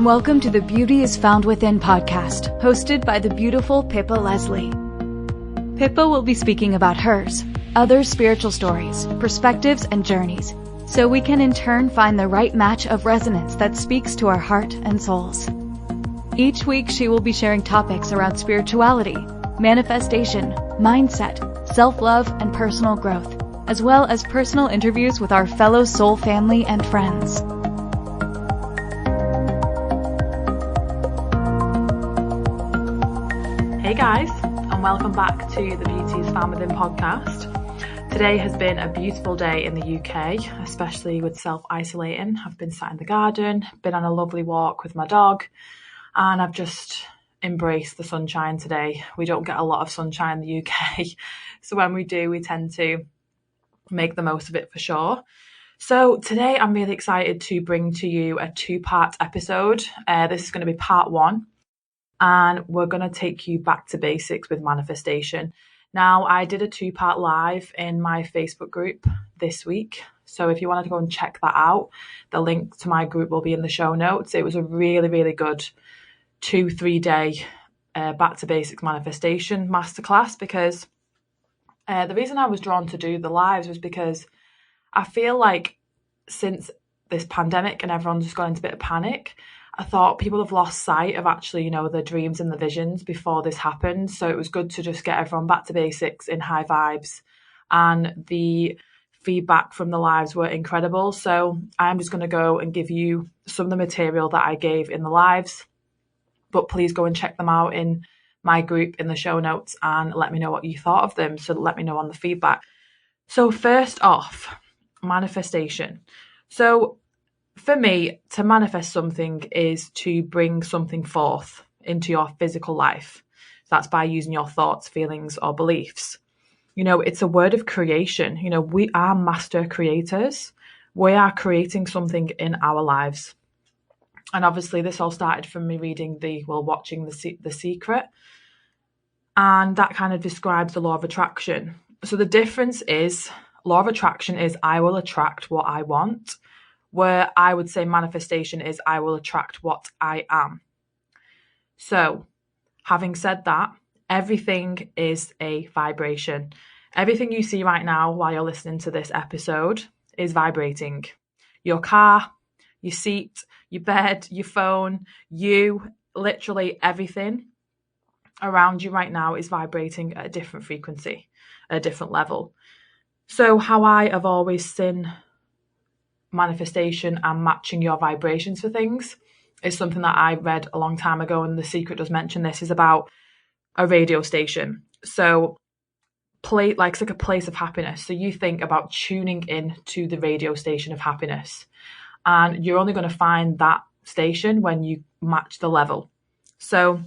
welcome to the Beauty is Found Within podcast, hosted by the beautiful Pippa Leslie. Pippa will be speaking about hers, others' spiritual stories, perspectives, and journeys, so we can in turn find the right match of resonance that speaks to our heart and souls. Each week, she will be sharing topics around spirituality, manifestation, mindset, self-love, and personal growth, as well as personal interviews with our fellow soul family and friends. Hey guys, and welcome back to the Beauty is Found Within podcast. Today has been a beautiful day in the UK, especially with self-isolating. I've been sat in the garden, been on a lovely walk with my dog, and I've just embraced the sunshine today. We don't get a lot of sunshine in the UK, so when we do, we tend to make the most of it for sure. So today I'm really excited to bring to you a two-part episode. This is going to be part one. And we're going to take you back to basics with manifestation. Now, I did a two-part live in my Facebook group this week. So if you wanted to go and check that out, the link to my group will be in the show notes. It was a really, really good 2-3 day back to basics manifestation masterclass, because the reason I was drawn to do the lives was because I feel like since this pandemic and everyone's just gone into a bit of panic, I thought people have lost sight of actually, their dreams and the visions before this happened. So it was good to just get everyone back to basics in high vibes. And the feedback from the lives were incredible. So I'm just going to go and give you some of the material that I gave in the lives. But please go and check them out in my group in the show notes and let me know what you thought of them. So let me know on the feedback. So first off, manifestation. So for me, to manifest something is to bring something forth into your physical life. So that's by using your thoughts, feelings, or beliefs. It's a word of creation. We are master creators. We are creating something in our lives. And obviously this all started from me watching The Secret. And that kind of describes the law of attraction. So the difference is, law of attraction is I will attract what I want, where I would say manifestation is I will attract what I am. So, having said that, everything is a vibration. Everything you see right now while you're listening to this episode is vibrating. Your car, your seat, your bed, your phone, literally everything around you right now is vibrating at a different frequency, at a different level. So how I have always seen manifestation and matching your vibrations for things is something that I read a long time ago, and The Secret does mention this, is about a radio station. So it's like a place of happiness. So you think about tuning in to the radio station of happiness, and you're only going to find that station when you match the level. So,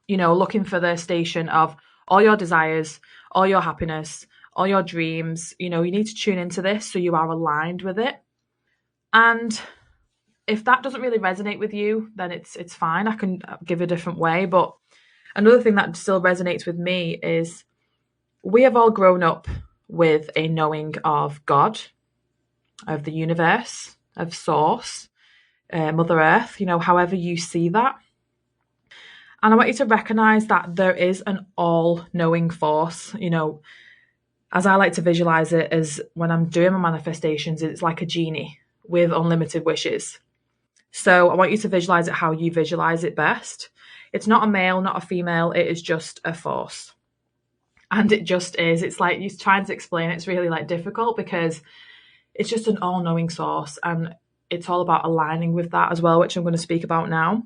looking for the station of all your desires, all your happiness, all your dreams, you need to tune into this so you are aligned with it. And if that doesn't really resonate with you, then it's fine. I can give a different way. But another thing that still resonates with me is we have all grown up with a knowing of God, of the universe, of Source, Mother Earth, however you see that. And I want you to recognize that there is an all-knowing force. As I like to visualize it, as when I'm doing my manifestations, it's like a genie with unlimited wishes. So I want you to visualize it how you visualize it best. It's not a male, not a female. It is just a force. And it just is. It's like you're trying to explain. It's really difficult because it's just an all-knowing source. And it's all about aligning with that as well, which I'm going to speak about now.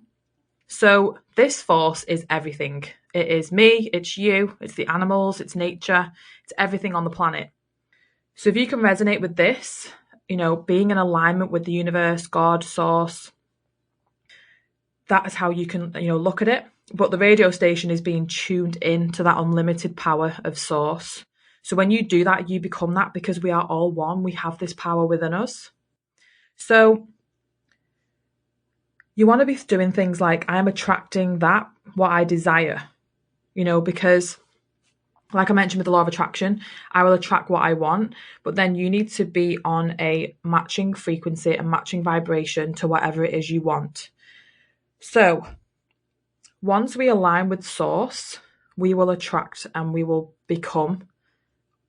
So this force is everything. It is me, it's you, it's the animals, it's nature, it's everything on the planet. So if you can resonate with this, being in alignment with the universe, God, Source, that is how you can, look at it. But the radio station is being tuned in to that unlimited power of Source. So when you do that, you become that, because we are all one. We have this power within us. So you want to be doing things like, I am attracting what I desire, because like I mentioned with the law of attraction, I will attract what I want, but then you need to be on a matching frequency and matching vibration to whatever it is you want. So once we align with source, we will attract and we will become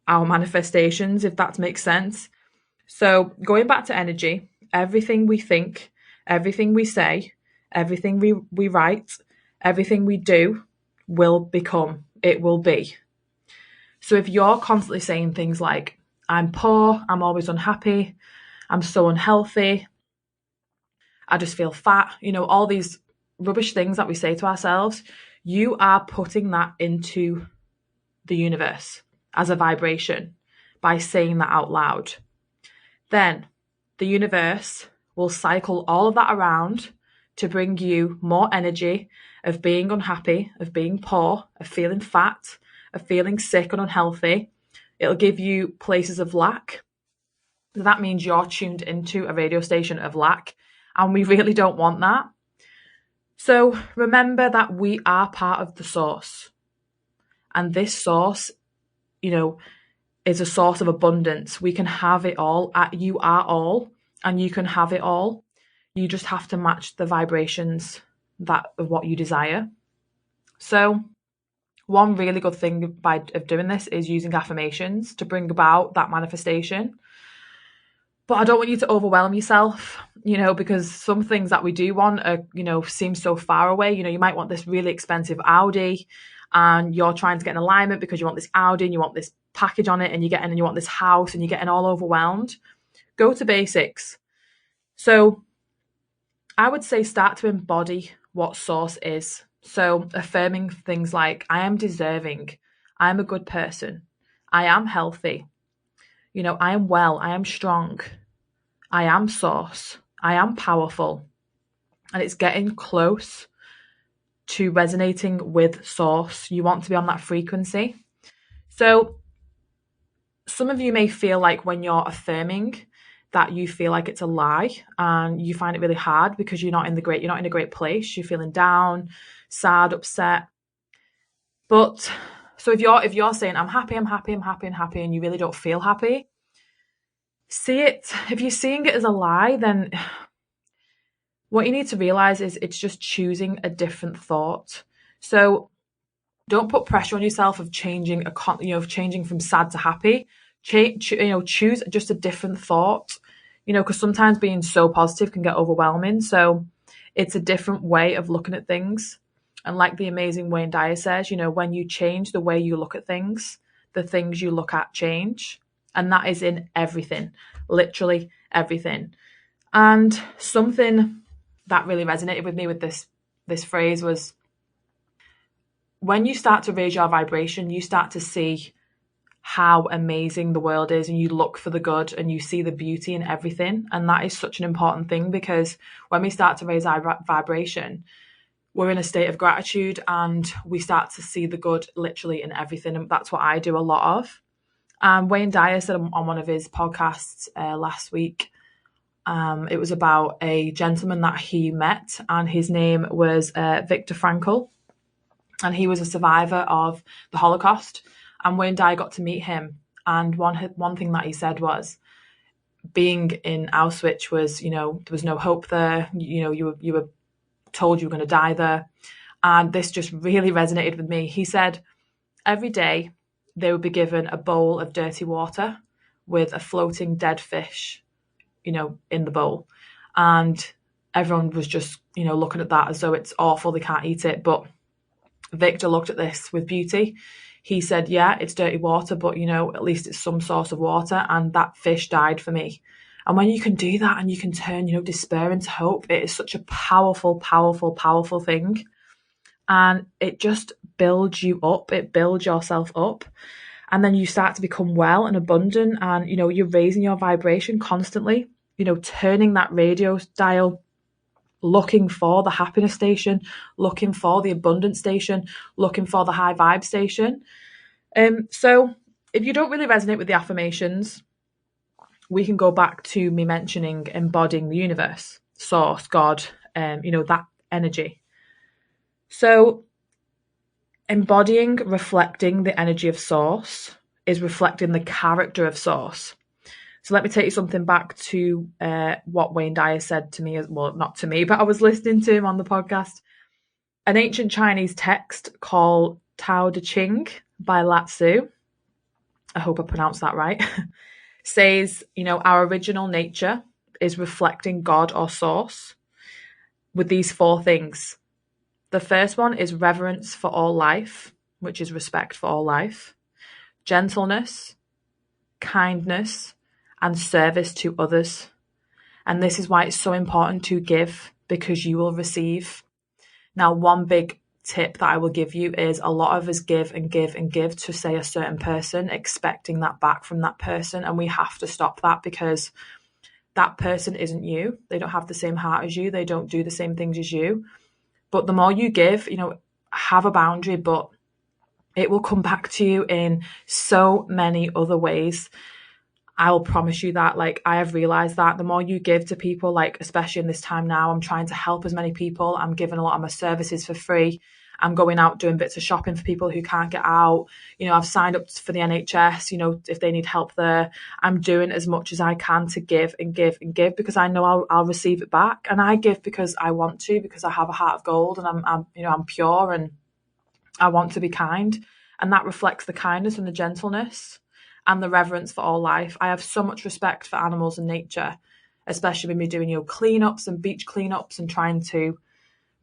our manifestations, if that makes sense. So going back to energy, everything we think, everything we say, everything we write, everything we do will become, it will be. So if you're constantly saying things like, I'm poor, I'm always unhappy, I'm so unhealthy, I just feel fat, all these rubbish things that we say to ourselves, you are putting that into the universe as a vibration by saying that out loud. Then the universe will cycle all of that around to bring you more energy of being unhappy, of being poor, of feeling fat, of feeling sick and unhealthy. It'll give you places of lack. That means you're tuned into a radio station of lack, and we really don't want that. So remember that we are part of the source, and this source, is a source of abundance. We can have it all. You are all, and you can have it all. You just have to match the vibrations of what you desire. So one really good thing of doing this is using affirmations to bring about that manifestation. But I don't want you to overwhelm yourself, because some things that we do want are, seem so far away. You might want this really expensive Audi, and you're trying to get an alignment because you want this Audi and you want this package on it, and you want this house, and you're getting all overwhelmed. Go to basics. So I would say start to embody what source is. So affirming things like, I am deserving, I am a good person, I am healthy, I am well, I am strong, I am source, I am powerful. And it's getting close to resonating with source. You want to be on that frequency. So some of you may feel like when you're affirming that you feel like it's a lie, and you find it really hard because you're not in a great place. You're feeling down, sad, upset. But so if you're saying I'm happy, and you really don't feel happy, see it. If you're seeing it as a lie, then what you need to realize is it's just choosing a different thought. So don't put pressure on yourself of changing changing from sad to happy. Choose just a different thought. Because sometimes being so positive can get overwhelming. So it's a different way of looking at things. And like the amazing Wayne Dyer says, when you change the way you look at things, the things you look at change. And that is in everything, literally everything. And something that really resonated with me with this phrase was, when you start to raise your vibration, you start to see how amazing the world is, and you look for the good and you see the beauty in everything. And that is such an important thing, because when we start to raise our vibration, we're in a state of gratitude and we start to see the good literally in everything. And that's what I do a lot of. Wayne Dyer said on one of his podcasts last week, it was about a gentleman that he met, and his name was Viktor Frankl. And he was a survivor of the Holocaust. And Wayne Dyer got to meet him. And one thing that he said was, being in Auschwitz was, there was no hope there. You were told you were going to die there. And this just really resonated with me. He said every day they would be given a bowl of dirty water with a floating dead fish, in the bowl. And everyone was just, looking at that as though it's awful, they can't eat it. But Victor looked at this with beauty. He said, yeah, it's dirty water, but, at least it's some source of water. And that fish died for me. And when you can do that and you can turn, despair into hope, it is such a powerful, powerful, powerful thing. And it just builds you up. It builds yourself up. And then you start to become well and abundant. And, you're raising your vibration constantly, turning that radio dial, looking for the happiness station, looking for the abundance station, looking for the high vibe station. So if you don't really resonate with the affirmations, we can go back to me mentioning embodying the universe, source, God, that energy. So embodying, reflecting the energy of source is reflecting the character of source. So let me take you something back to what Wayne Dyer said to me, well, not to me, but I was listening to him on the podcast. An ancient Chinese text called Tao Te Ching by Lao Tzu, I hope I pronounced that right, says, our original nature is reflecting God or source with these 4 things. The first one is reverence for all life, which is respect for all life, gentleness, kindness, and service to others. And this is why it's so important to give, because you will receive. Now, one big tip that I will give you is a lot of us give and give and give to, say, a certain person, expecting that back from that person. And we have to stop that, because that person isn't you. They don't have the same heart as you. They don't do the same things as you. But the more you give, have a boundary, but it will come back to you in so many other ways. I will promise you that. I have realized that the more you give to people, especially in this time now, I'm trying to help as many people. I'm giving a lot of my services for free. I'm going out doing bits of shopping for people who can't get out. I've signed up for the NHS, if they need help there. I'm doing as much as I can to give and give and give, because I know I'll receive it back. And I give because I want to, because I have a heart of gold, and I'm pure, and I want to be kind. And that reflects the kindness and the gentleness and the reverence for all life. I have so much respect for animals and nature, especially when we're doing cleanups and beach cleanups and trying to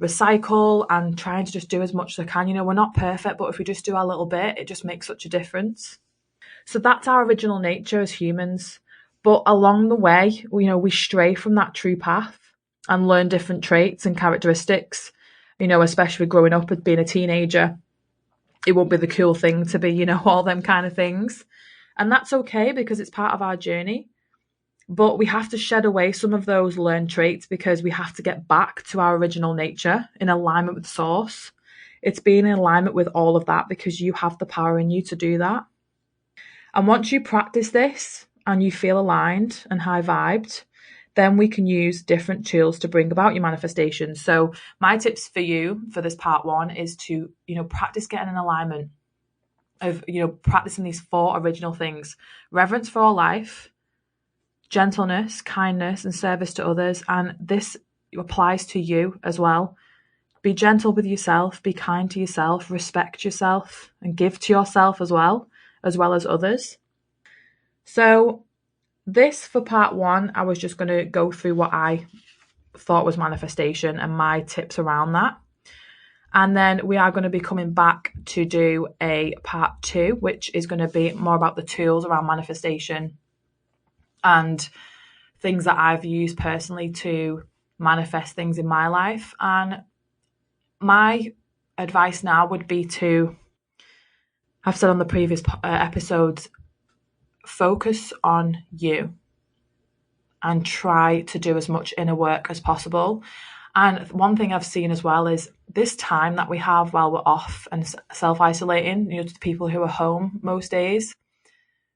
recycle and trying to just do as much as I can. We're not perfect, but if we just do our little bit, it just makes such a difference. So that's our original nature as humans. But along the way, we stray from that true path and learn different traits and characteristics, especially growing up as being a teenager. It won't be the cool thing to be, all them kind of things. And that's okay, because it's part of our journey. But we have to shed away some of those learned traits, because we have to get back to our original nature in alignment with source. It's being in alignment with all of that, because you have the power in you to do that. And once you practice this and you feel aligned and high vibed, then we can use different tools to bring about your manifestation. So my tips for you for this part 1 is to, practice getting in alignment of, practicing these 4 original things: reverence for all life, gentleness, kindness, and service to others. And this applies to you as well. Be gentle with yourself, be kind to yourself, respect yourself, and give to yourself as well as others. So this, for part 1, I was just going to go through what I thought was manifestation and my tips around that. And then we are going to be coming back to do a part 2, which is going to be more about the tools around manifestation and things that I've used personally to manifest things in my life. And my advice now would be to, I've said on the previous episodes, focus on you and try to do as much inner work as possible. And one thing I've seen as well is this time that we have while we're off and self-isolating, to the people who are home most days,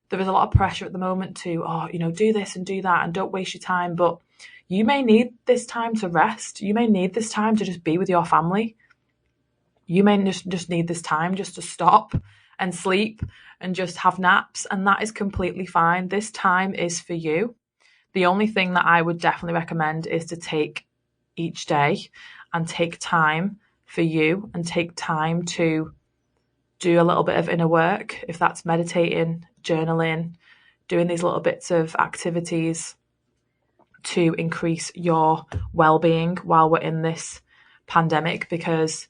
there is a lot of pressure at the moment to, do this and do that and don't waste your time. But you may need this time to rest. You may need this time to just be with your family. You may just need this time just to stop and sleep and just have naps. And that is completely fine. This time is for you. The only thing that I would definitely recommend is to take each day and take time for you and take time to do a little bit of inner work. If that's meditating, journaling, doing these little bits of activities to increase your well-being while we're in this pandemic, because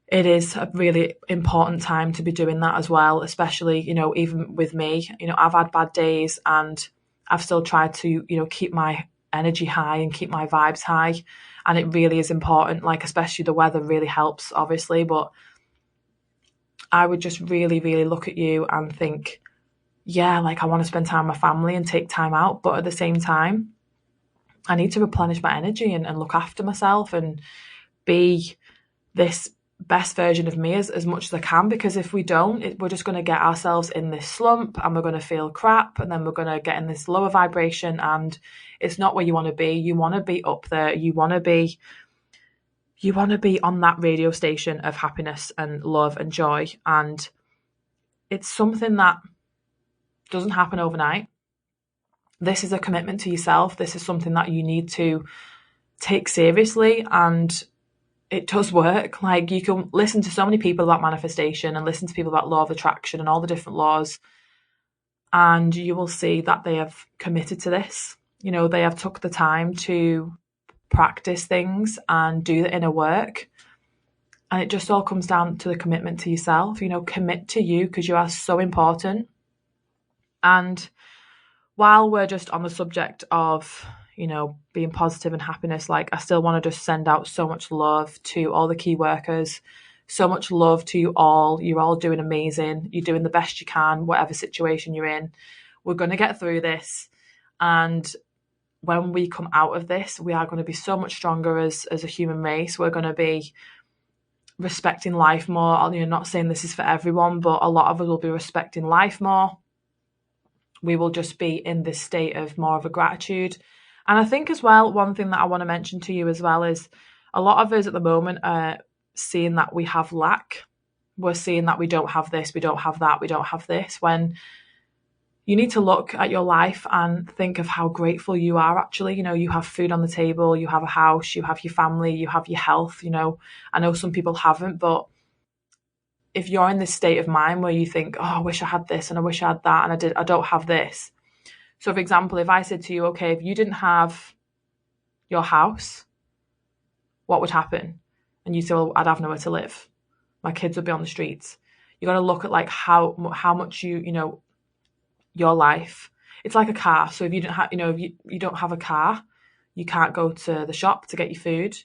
it is a really important time to be doing that as well, especially, even with me, I've had bad days and I've still tried to, keep my energy high and keep my vibes high. And it really is important, especially the weather really helps, obviously. But I would just really, really look at you and think, yeah, I want to spend time with my family and take time out. But at the same time, I need to replenish my energy and look after myself and be this best version of me as much as I can, because if we don't, we're just going to get ourselves in this slump and we're going to feel crap, and then we're going to get in this lower vibration, and it's not where you want to be. You want to be up there. You want to be on that radio station of happiness and love and joy. And it's something that doesn't happen overnight. this is a commitment to yourself. This is something that you need to take seriously, and it does work. Like, you can listen to so many people about manifestation and listen to people about law of attraction and all the different laws, and you will see that they have committed to this. They have took the time to practice things and do the inner work. And it just all comes down to the commitment to yourself. Commit to you, because you are so important. And while we're just on the subject of, being positive and happiness, like, I still want to just send out so much love to all the key workers, so much love to you all. You're all doing amazing. You're doing the best you can, whatever situation you're in. We're going to get through this. And when we come out of this, we are going to be so much stronger as a human race. We're going to be respecting life more. I'm not saying this is for everyone, but a lot of us will be respecting life more. We will just be in this state of more of a gratitude. And I think as well, one thing that I want to mention to you as well is a lot of us at the moment are seeing that we have lack. We're seeing that we don't have this, we don't have that, we don't have this, when you need to look at your life and think of how grateful you are actually. You have food on the table, you have a house, you have your family, you have your health. I know some people haven't, but if you're in this state of mind where you think, oh, I wish I had this and I wish I had that and I don't have this. So for example, if I said to you, okay, if you didn't have your house, what would happen? And you say, well, I'd have nowhere to live. My kids would be on the streets. You got to look at like how much your life, it's like a car. So if you don't have, if you don't have a car, you can't go to the shop to get your food.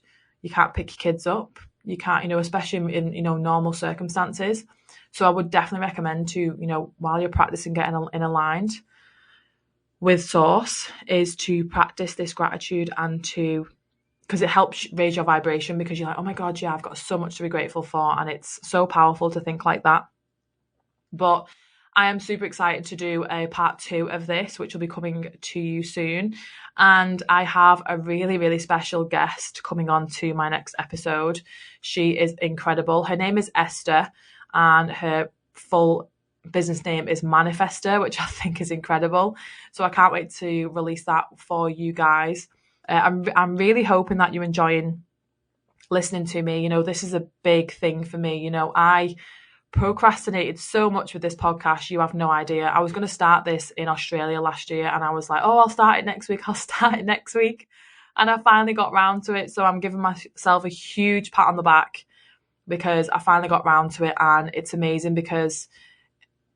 You can't pick your kids up. You can't, especially in normal circumstances. So I would definitely recommend to, while you're practicing getting in aligned with source, is to practice this gratitude, and because it helps raise your vibration, because you're like, oh my God, yeah, I've got so much to be grateful for. And it's so powerful to think like that. But I am super excited to do a part 2 of this, which will be coming to you soon. And I have a really, really special guest coming on to my next episode. She is incredible. Her name is Esther, and her full business name is Manifester, which I think is incredible. So I can't wait to release that for you guys. I'm really hoping that you're enjoying listening to me. This is a big thing for me. I procrastinated so much with this podcast, you have no idea. I was going to start this in Australia last year, and I was like, oh, I'll start it next week. And I finally got round to it. So I'm giving myself a huge pat on the back, because I finally got round to it, and it's amazing, because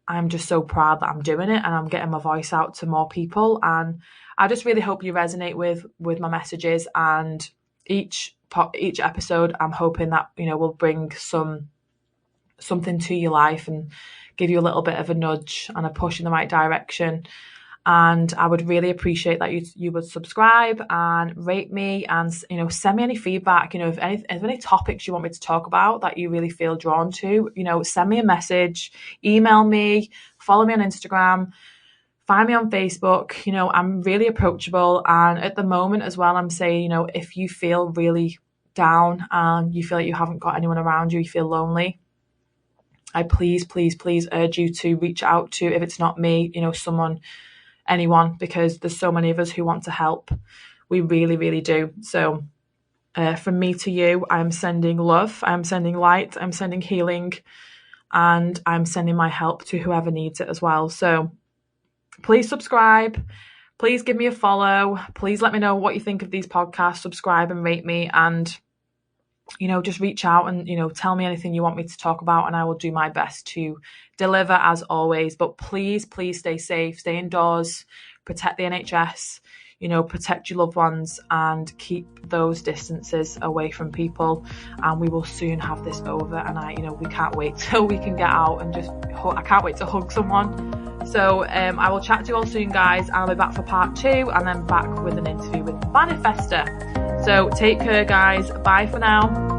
I'm just so proud that I'm doing it and I'm getting my voice out to more people. And I just really hope you resonate with my messages, and each episode I'm hoping that will bring something to your life and give you a little bit of a nudge and a push in the right direction. And I would really appreciate that you would subscribe and rate me, and send me any feedback. If any topics you want me to talk about that you really feel drawn to, send me a message, email me, follow me on Instagram, find me on Facebook. I'm really approachable. And at the moment as well, I'm saying, if you feel really down and you feel like you haven't got anyone around you, you feel lonely, I please urge you to reach out to, if it's not me, anyone, because there's so many of us who want to help. We really, really do. So from me to you, I'm sending love, I'm sending light, I'm sending healing, and I'm sending my help to whoever needs it as well. So please subscribe. Please give me a follow. Please let me know what you think of these podcasts. Subscribe and rate me, and just reach out and, tell me anything you want me to talk about, and I will do my best to deliver as always. But please stay safe, stay indoors, protect the NHS, protect your loved ones, and keep those distances away from people. And we will soon have this over. And we can't wait till we can get out and I can't wait to hug someone. So I will chat to you all soon, guys. I'll be back for part 2, and then back with an interview with Manifester. So take care, guys. Bye for now.